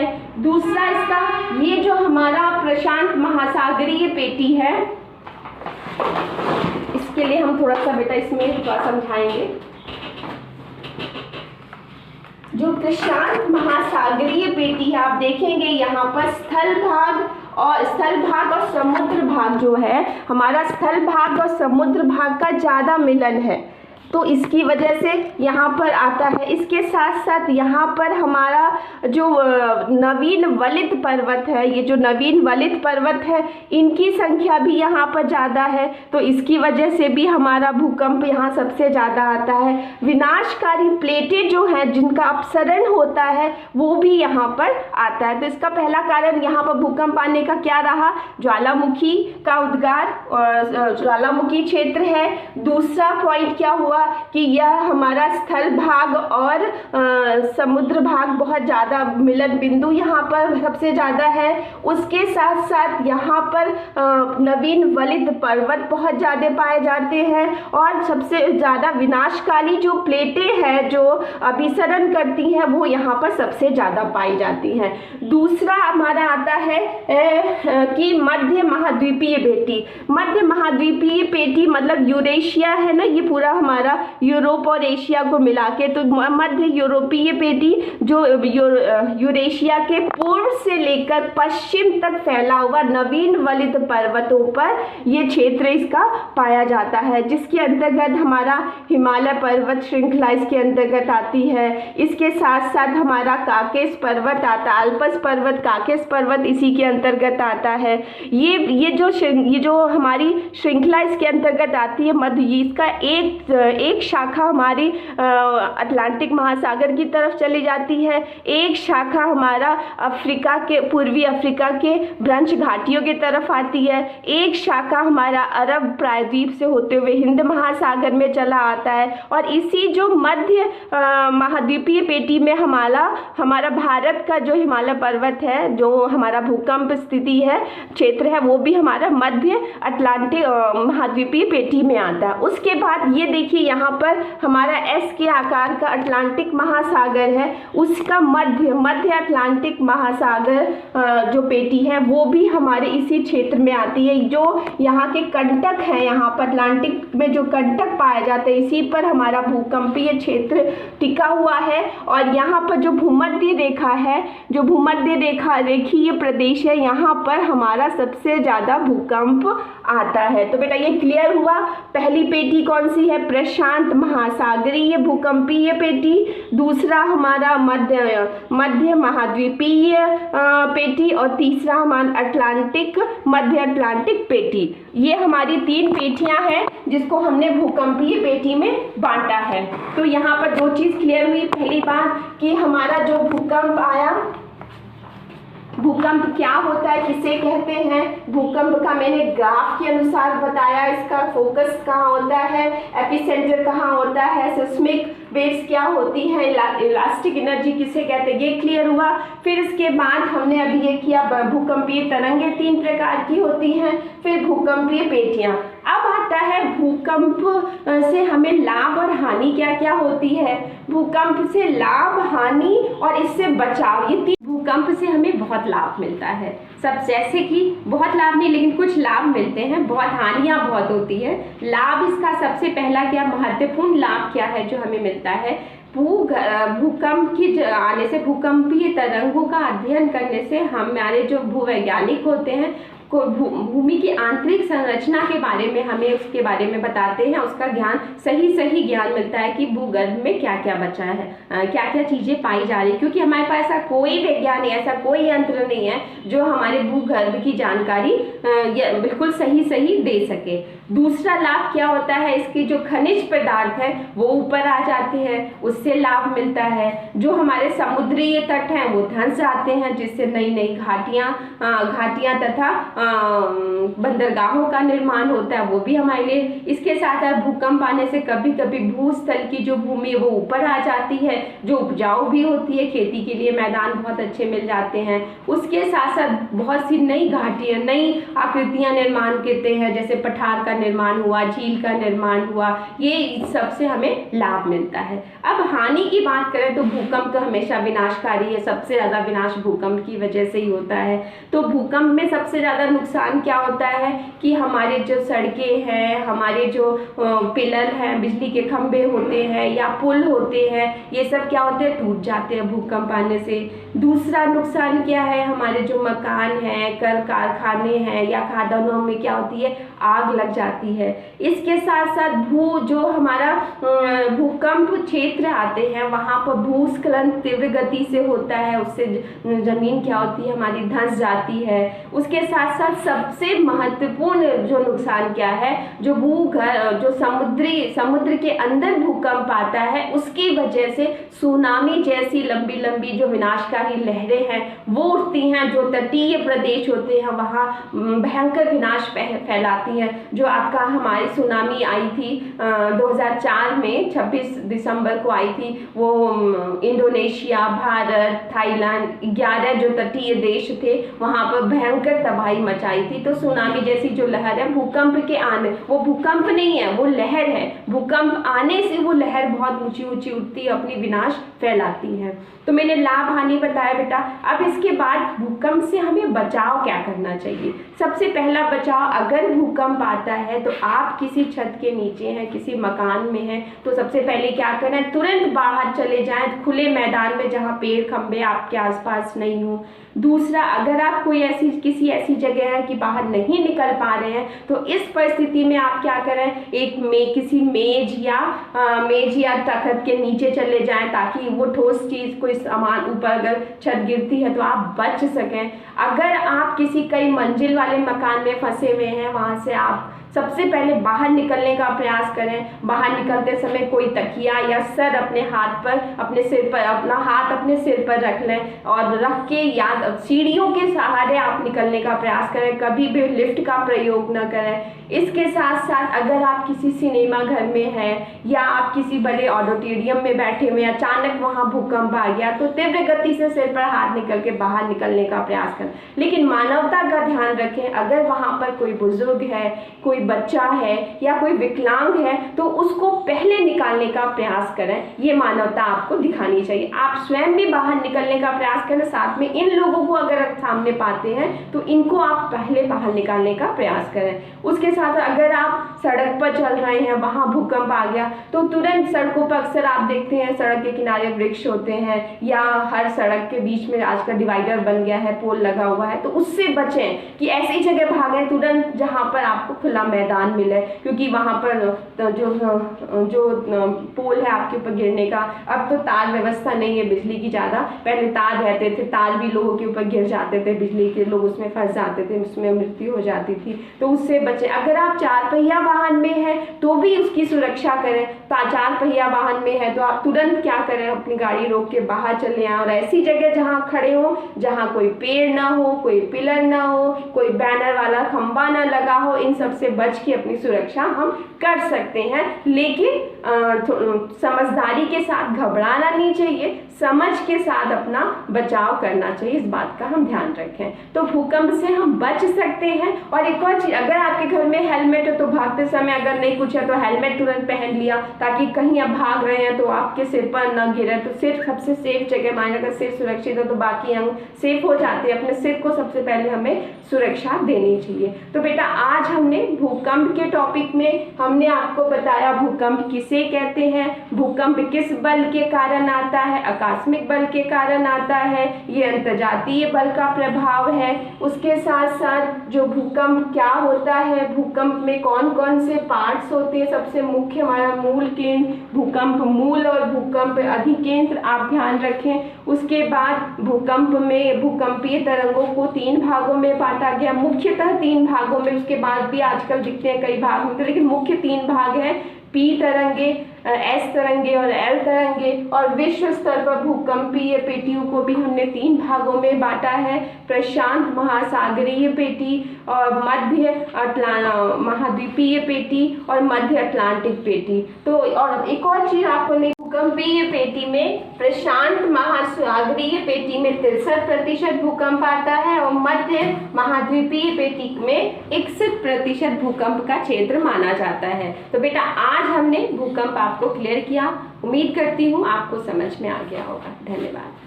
है। दूसरा इसका ये जो हमारा प्रशांत महासागरीय पेटी है, इसके लिए हम थोड़ा सा बेटा इसमें समझाएंगे। जो प्रशांत महासागरीय पेटी है, आप देखेंगे यहाँ पर स्थल भाग और समुद्र भाग जो है, हमारा स्थल भाग और समुद्र भाग का ज़्यादा मिलन है, तो इसकी वजह से यहाँ पर आता है। इसके साथ साथ यहाँ पर हमारा जो नवीन वलित पर्वत है, ये जो नवीन वलित पर्वत है, इनकी संख्या भी यहाँ पर ज़्यादा है, तो इसकी वजह से भी हमारा भूकंप यहाँ सबसे ज़्यादा आता है। विनाशकारी प्लेटें जो हैं, जिनका अपसरण होता है, वो भी यहाँ पर आता है। तो इसका पहला कारण यहाँ पर भूकंप आने का क्या रहा? ज्वालामुखी का उद्गार और ज्वालामुखी क्षेत्र है। दूसरा पॉइंट क्या हुआ कि यह हमारा स्थल भाग और समुद्र भाग बहुत ज़्यादा मिलन बिंदु यहाँ पर सबसे ज़्यादा है। उसके साथ साथ यहाँ पर नवीन वलित पर्वत बहुत ज़्यादा पाए जाते हैं, और सबसे ज़्यादा विनाशकारी जो प्लेटें हैं जो अभिसरण करती हैं, वो यहाँ पर सबसे ज़्यादा पाई जाती हैं। दूसरा हमारा आता है कि मध्य महाद्वीपीय पेटी। मध्य महाद्वीपीय पेटी मतलब यूरेशिया है ना, ये पूरा हमारा यूरोप और एशिया को मिला के, तो मध्य यूरोपीय पेटी जो यूरेशिया के पूर्व से लेकर पश्चिम तक फैला हुआ नवीन वलित पर्वतों पर ये क्षेत्र इसका पाया जाता है, जिसके अंतर्गत हमारा हिमालय पर्वत श्रृंखला इसके अंतर्गत आती है। इसके साथ साथ हमारा काकेस पर्वत आता है, अल्पस पर्वत, काकेस पर्वत इसी के अंतर्गत आता है। ये जो हमारी श्रृंखला इसके अंतर्गत आती है मध्य, इसका एक शाखा हमारी अटलांटिक महासागर की तरफ चली जाती है, एक शाखा हमारा अफ्रीका के पूर्वी अफ्रीका के ब्रंश घाटियों की तरफ आती है, एक शाखा हमारा अरब प्रायद्वीप से होते हुए हिंद महासागर में चला आता है। और इसी जो मध्य महाद्वीपीय पेटी में हमारा भारत का जो हिमालय पर्वत है, जो हमारा भूकंप स्थिति है क्षेत्र है, वो भी हमारा मध्य अटलांटिक महाद्वीपीय पेटी में आता है। उसके बाद ये देखिए यहाँ पर हमारा एस के आकार का अटलांटिक महासागर है, उसका मध्य अटलांटिक महासागर जो पेटी है वो भी हमारे इसी क्षेत्र में आती है। जो यहाँ के कंटक हैं, यहाँ पर अटलांटिक में जो कंटक पाया जाता है, इसी पर हमारा भूकंपीय क्षेत्र टिका हुआ है। और यहाँ पर जो भूमध्य रेखा है, जो भूमध्य रेखीय प्रदेश है, यहाँ पर हमारा सबसे ज़्यादा भूकंप आता है। तो बेटा ये क्लियर हुआ। पहली पेटी कौन सी है? प्रशांत महासागरीय भूकंपीय पेटी। दूसरा हमारा मध्य महाद्वीपीय पेटी, और तीसरा हमारा मध्य अटलांटिक पेटी। ये हमारी 3 पेटियां हैं जिसको हमने भूकंपीय पेटी में बांटा है। तो यहाँ पर 2 चीज़ क्लियर हुई। पहली बात कि हमारा जो भूकंप आया, भूकंप क्या होता है, किसे कहते हैं, भूकंप का मैंने ग्राफ के अनुसार बताया, इसका फोकस कहाँ होता है, एपिसेंटर कहाँ होता है, सिस्मिक वेव्स क्या होती हैं, इलास्टिक एनर्जी किसे कहते हैं, ये क्लियर हुआ। फिर इसके बाद हमने अभी ये किया भूकंपीय तरंगें 3 प्रकार की होती हैं, फिर भूकंपीय पेटियाँ। अब आता है भूकंप से हमें लाभ और हानि क्या क्या होती है। भूकंप से लाभ, हानि और इससे बचाव, ये 3। भूकंप से हमें बहुत लाभ मिलता है, सब जैसे कि बहुत लाभ नहीं लेकिन कुछ लाभ मिलते हैं, बहुत हानियां बहुत होती है। लाभ इसका सबसे पहला क्या महत्वपूर्ण लाभ क्या है जो हमें मिलता है, भूकंप की आने से, भूकंपीय तरंगों का अध्ययन करने से हमारे जो भूवैज्ञानिक होते हैं को भूमि की आंतरिक संरचना के बारे में हमें उसके बारे में बताते हैं, उसका ज्ञान सही ज्ञान मिलता है कि भूगर्भ में क्या क्या बचा है, क्या क्या चीज़ें पाई जा रही है, क्योंकि हमारे पास ऐसा कोई विज्ञान, ऐसा कोई यंत्र नहीं है जो हमारे भूगर्भ की जानकारी बिल्कुल सही दे सके। दूसरा लाभ क्या होता है, इसकी जो खनिज पदार्थ है वो ऊपर आ जाते हैं, उससे लाभ मिलता है। जो हमारे समुद्रीय तट हैं वो धंस जाते हैं, जिससे नई घाटियाँ तथा बंदरगाहों का निर्माण होता है, वो भी हमारे लिए। इसके साथ साथ भूकंप आने से कभी कभी भूस्थल की जो भूमि है वो ऊपर आ जाती है, जो उपजाऊ भी होती है, खेती के लिए मैदान बहुत अच्छे मिल जाते हैं। उसके साथ साथ बहुत सी नई घाटियाँ, नई आकृतियाँ निर्माण करते हैं, जैसे पठार का का निर्माण हुआ, झील का निर्माण हुआ, ये सबसे हमें लाभ मिलता है। अब हानि की बात करें तो भूकंप तो हमेशा विनाशकारी है, सबसे ज़्यादा विनाश भूकंप की वजह से ही होता है। तो भूकंप में सबसे ज़्यादा नुकसान क्या होता है कि हमारे जो सड़कें हैं, हमारे जो पिलर हैं, बिजली के खंभे होते हैं या पुल होते हैं, ये सब क्या होते हैं, टूट जाते हैं भूकंप आने से। दूसरा नुकसान क्या है, हमारे जो मकान हैं, कल कारखाने हैं या खदानों में क्या होती है, आग लग जाती है। इसके साथ साथ जो हमारा भूकंप क्षेत्र आते हैं वहाँ पर भूस्खलन तीव्र गति से होता है, उससे जमीन क्या होती है, हमारी धंस जाती है। उसके साथ साथ सबसे महत्वपूर्ण जो नुकसान क्या है, जो जो समुद्र के अंदर भूकंप आता है, उसकी वजह से सुनामी जैसी लंबी लंबी जो विनाशकारी लहरें हैं वो उठती हैं, जो तटीय प्रदेश होते हैं वहाँ भयंकर विनाश फैलाती हैं। जो आपका हमारी सुनामी आई थी 2004 में 26 दिसंबर को आई थी, वो इंडोनेशिया, भारत, थाईलैंड 11 जो तटीय देश थे वहाँ पर भयंकर तबाही मचाई थी। तो सुनामी जैसी जो लहर है, भूकंप के आने, वो भूकंप नहीं है, वो लहर है, भूकंप आने से वो लहर बहुत ऊंची ऊंची उठती है, अपनी विनाश फैलाती है। तो मैंने लाभ हानि बताया बेटा। अब इसके बाद भूकंप से हमें बचाव क्या करना चाहिए। सबसे पहला बचाव, अगर भूकंप आता है तो आप किसी छत के नीचे हैं, किसी मकान में हैं, तो सबसे पहले क्या करना है, तुरंत बाहर चले जाएं खुले मैदान में जहाँ पेड़ खंभे आपके आसपास नहीं हो। दूसरा, अगर आप कोई किसी ऐसी जगह है कि बाहर नहीं निकल पा रहे हैं, तो इस परिस्थिति में आप क्या करें, किसी मेज या तख्त के नीचे चले जाएं, ताकि वो ठोस चीज, कोई सामान ऊपर अगर छत गिरती है तो आप बच सकें। अगर आप किसी कई मंजिल वाले मकान में फंसे हुए हैं, वहां से आप सबसे पहले बाहर निकलने का प्रयास करें। बाहर निकलते समय कोई तकिया या सर अपने हाथ पर, अपने सिर पर, अपना हाथ अपने सिर पर रख लें और रख के या सीढ़ियों के सहारे आप निकलने का प्रयास करें, कभी भी लिफ्ट का प्रयोग न करें। इसके साथ साथ अगर आप किसी सिनेमा घर में हैं या आप किसी बड़े ऑडिटोरियम में बैठे हुए, अचानक वहाँ भूकंप आ गया, तो तीव्र गति से सिर पर हाथ निकल के बाहर निकलने का प्रयास करें। लेकिन मानवता का ध्यान रखें, अगर वहाँ पर कोई बुजुर्ग है, कोई बच्चा है या कोई विकलांग है, तो उसको पहले निकालने का प्रयास करें। ये मानवता आपको दिखानी चाहिए। आप स्वयं भी बाहर निकलने का प्रयास करें, साथ में इन लोगों को अगर आप सामने पाते हैं तो इनको आप पहले बाहर निकालने का प्रयास करें। उसके साथ अगर आप सड़क पर चल रहे हैं, वहां भूकंप आ गया, तो तुरंत सड़कों पर अक्सर आप देखते हैं सड़क के किनारे वृक्ष होते हैं या हर सड़क के बीच में आजकल डिवाइडर बन गया है, पोल लगा हुआ है, तो उससे बचें कि ऐसी जगह भागें तुरंत जहां पर आपको खुला मैदान मिले, क्योंकि वहां पर जो पोल है आपके ऊपर गिरने का, अब तो तार व्यवस्था नहीं है बिजली की ज़्यादा, पहले तार रहते थे, तार भी लोगों के ऊपर गिर जाते थे, बिजली के लोग उसमें फंस जाते थे, उसमें मृत्यु हो जाती थी। तो उससे बचें। अगर आप 4 पहिया वाहन में हैं तो भी उसकी सुरक्षा करें। 4 पहिया वाहन में है तो आप तुरंत क्या करें, अपनी गाड़ी रोक के बाहर चले आएं और ऐसी जगह जहां खड़े हो जहां कोई पेड़ ना हो, कोई पिलर ना हो, कोई बैनर वाला खंबा ना लगा हो, इन सब से बच के अपनी सुरक्षा हम कर सकते हैं। लेकिन समझदारी के साथ घबराना नहीं चाहिए, समझ के साथ अपना बचाव करना चाहिए, इस बात का हम ध्यान रखें। तो भूकंप से हम बच सकते हैं। और एक और चीज, अगर आपके घर में हेलमेट है तो भागते समय अगर नहीं कुछ है तो हेलमेट तुरंत पहन लिया, ताकि कहीं आप भाग रहे हैं तो आपके सिर पर न गिरे। तो सिर सबसे सेफ जगह माने, अगर सिर सुरक्षित है तो बाकी अंग सेफ हो जाते हैं। अपने सिर को सबसे पहले हमें सुरक्षा देनी चाहिए। तो बेटा आज हमने भूकंप के टॉपिक में हमने आपको बताया भूकंप किसे कहते हैं, भूकंप किस बल के कारण आता है, आकस्मिक बल के कारण आता है, ये अंतर्जातीय बल का प्रभाव है। उसके साथ साथ जो भूकंप क्या होता है, भूकंप में कौन कौन से पार्ट्स होते हैं, सबसे मुख्य हमारा मूल केंद्र, भूकंप मूल और भूकंप अधिकेंद्र आप ध्यान रखें। उसके बाद भूकंप में भूकंपीय तरंगों को 3 भागों में बांटा गया, मुख्यतः 3 भागों में, उसके बाद भी आजकल दिखते हैं कई भाग में, लेकिन मुख्य 3 भाग हैं। पी तरंगे, एस तरंगे और एल तरंगे। और विश्व स्तर पर भूकंपीय पेटियों को भी हमने 3 भागों में बांटा है, प्रशांत महासागरीय पेटी और मध्य महाद्वीपीय पेटी और मध्य अटलांटिक पेटी। तो और एक और चीज आपको नहीं, भूकंपीय पेटी में प्रशांत महासागरीय पेटी में 63% भूकंप आता है और मध्य महाद्वीपीय पेटी में 61% भूकंप का क्षेत्र माना जाता है। तो बेटा आज हमने भूकंप आपको क्लियर किया, उम्मीद करती हूँ आपको समझ में आ गया होगा। धन्यवाद।